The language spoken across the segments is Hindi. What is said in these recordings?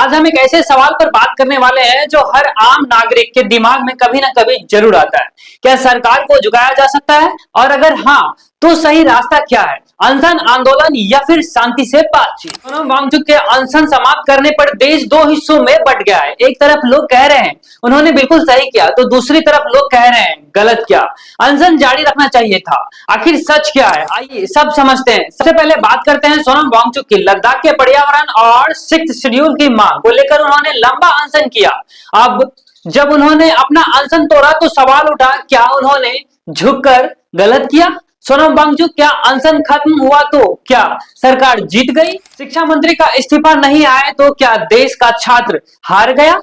आज हम एक ऐसे सवाल पर बात करने वाले हैं जो हर आम नागरिक के दिमाग में कभी ना कभी जरूर आता है। क्या सरकार को झुकाया जा सकता है, और अगर हाँ तो सही रास्ता क्या है? अनशन, आंदोलन या फिर शांति से बातचीत? सोनम वांगचुक के अनशन समाप्त करने पर देश दो हिस्सों में बंट गया है। एक तरफ लोग कह रहे हैं उन्होंने बिल्कुल सही किया, तो दूसरी तरफ लोग कह रहे हैं गलत किया, अनशन जारी रखना चाहिए था। आखिर सच क्या है, आइए सब समझते हैं। सबसे पहले बात करते हैं सोनम वांगचुक की। लद्दाख के पर्यावरण और 6th शेड्यूल की मांग को लेकर उन्होंने लंबा अनशन किया। अब जब उन्होंने अपना अनशन तोड़ा तो सवाल उठा, क्या उन्होंने झुककर गलत किया? सोनम वांगचुक, क्या अनशन खत्म हुआ तो क्या सरकार जीत गई? शिक्षा मंत्री का इस्तीफा नहीं आए तो क्या देश का छात्र हार गया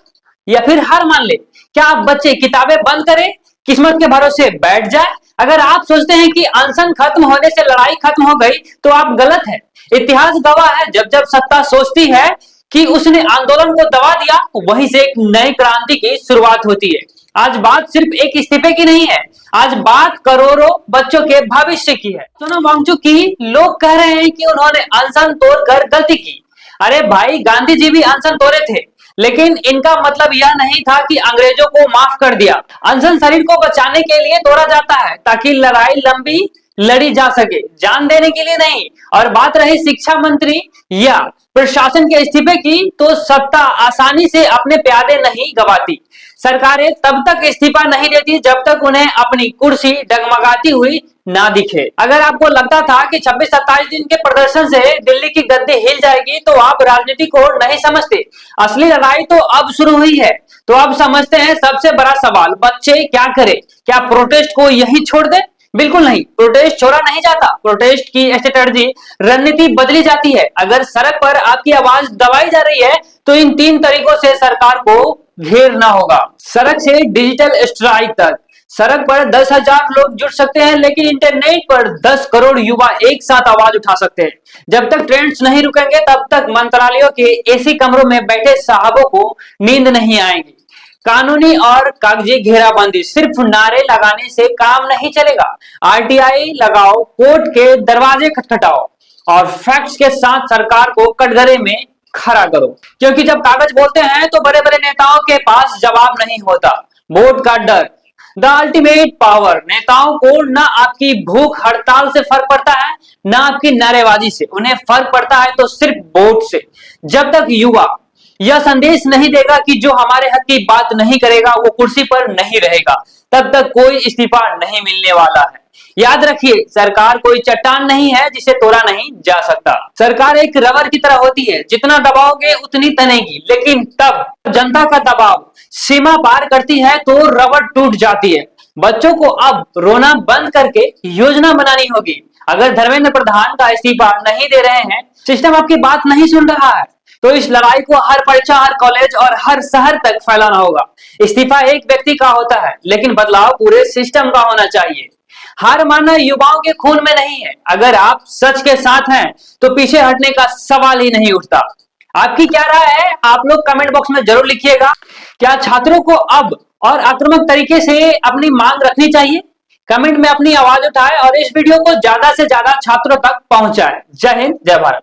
या फिर हार मान ले? क्या आप बच्चे किताबें बंद करें, किस्मत के भरोसे बैठ जाए? अगर आप सोचते हैं कि अनशन खत्म होने से लड़ाई खत्म हो गई तो आप गलत हैं। इतिहास गवाह है, जब जब सत्ता सोचती है कि उसने आंदोलन को दबा दिया, वहीं से एक नई क्रांति की शुरुआत होती है। आज बात सिर्फ एक इस्तीफे की नहीं है, आज बात करोड़ों बच्चों के भविष्य की है। सोनम वांगचुक की लोग कह रहे हैं कि उन्होंने अनशन तोड़कर गलती की। अरे भाई, गांधी जी भी अनशन तोड़े थे, लेकिन इनका मतलब यह नहीं था कि अंग्रेजों को माफ कर दिया। अनशन शरीर को बचाने के लिए तोड़ा जाता है ताकि लड़ाई लंबी लड़ी जा सके, जान देने के लिए नहीं। और बात रही शिक्षा मंत्री या प्रशासन के इस्तीफे की, तो सत्ता आसानी से अपने प्यादे नहीं गवाती। सरकारें तब तक इस्तीफा नहीं देती जब तक उन्हें अपनी कुर्सी डगमगाती हुई ना दिखे। अगर आपको लगता था कि 26-27 दिन के प्रदर्शन से दिल्ली की गद्दी हिल जाएगी तो आप राजनीति को नहीं समझते। असली लड़ाई तो अब शुरू हुई है। तो अब समझते हैं सबसे बड़ा सवाल, बच्चे क्या करें? क्या प्रोटेस्ट को यही छोड़ दे? बिल्कुल नहीं, प्रोटेस्ट छोड़ा नहीं जाता। प्रोटेस्ट की स्ट्रेटजी, रणनीति बदली जाती है। अगर सड़क पर आपकी आवाज दबाई जा रही है तो इन 3 तरीकों से सरकार को घेरना होगा। सड़क से डिजिटल स्ट्राइक तक। सड़क पर 10,000 लोग जुट सकते हैं, लेकिन इंटरनेट पर 10 करोड़ युवा एक साथ आवाज उठा सकते हैं। जब तक ट्रेंड्स नहीं रुकेंगे तब तक मंत्रालयों के एसी कमरों में बैठे साहबों को नींद नहीं आएगी। कानूनी और कागजी घेराबंदी, सिर्फ नारे लगाने से काम नहीं चलेगा। आरटीआई लगाओ, कोर्ट के दरवाजे खटखटाओ और फैक्ट्स के साथ सरकार को कटघरे में खड़ा करो। क्योंकि जब कागज बोलते हैं तो बड़े बड़े नेताओं के पास जवाब नहीं होता। वोट का डर, द अल्टीमेट पावर। नेताओं को ना आपकी भूख हड़ताल से फर्क पड़ता है, ना आपकी नारेबाजी से। उन्हें फर्क पड़ता है तो सिर्फ वोट से। जब तक युवा यह संदेश नहीं देगा कि जो हमारे हक की बात नहीं करेगा वो कुर्सी पर नहीं रहेगा, तब तक कोई इस्तीफा नहीं मिलने वाला है। याद रखिए, सरकार कोई चट्टान नहीं है जिसे तोड़ा नहीं जा सकता। सरकार एक रबर की तरह होती है, जितना दबाओगे उतनी तनेगी, लेकिन तब जनता का दबाव सीमा पार करती है तो रबर टूट जाती है। बच्चों को अब रोना बंद करके योजना बनानी होगी। अगर धर्मेंद्र प्रधान का इस्तीफा नहीं दे रहे हैं, सिस्टम आपकी बात नहीं सुन रहा है, तो इस लड़ाई को हर परीक्षा, हर कॉलेज और हर शहर तक फैलाना होगा। इस्तीफा एक व्यक्ति का होता है, लेकिन बदलाव पूरे सिस्टम का होना चाहिए। हार मानना युवाओं के खून में नहीं है। अगर आप सच के साथ हैं तो पीछे हटने का सवाल ही नहीं उठता। आपकी क्या राय है, आप लोग कमेंट बॉक्स में जरूर लिखिएगा। क्या छात्रों को अब और आक्रामक तरीके से अपनी मांग रखनी चाहिए? कमेंट में अपनी आवाज उठाए और इस वीडियो को ज्यादा से ज्यादा छात्रों तक पहुंचाए। जय हिंद, जय भारत।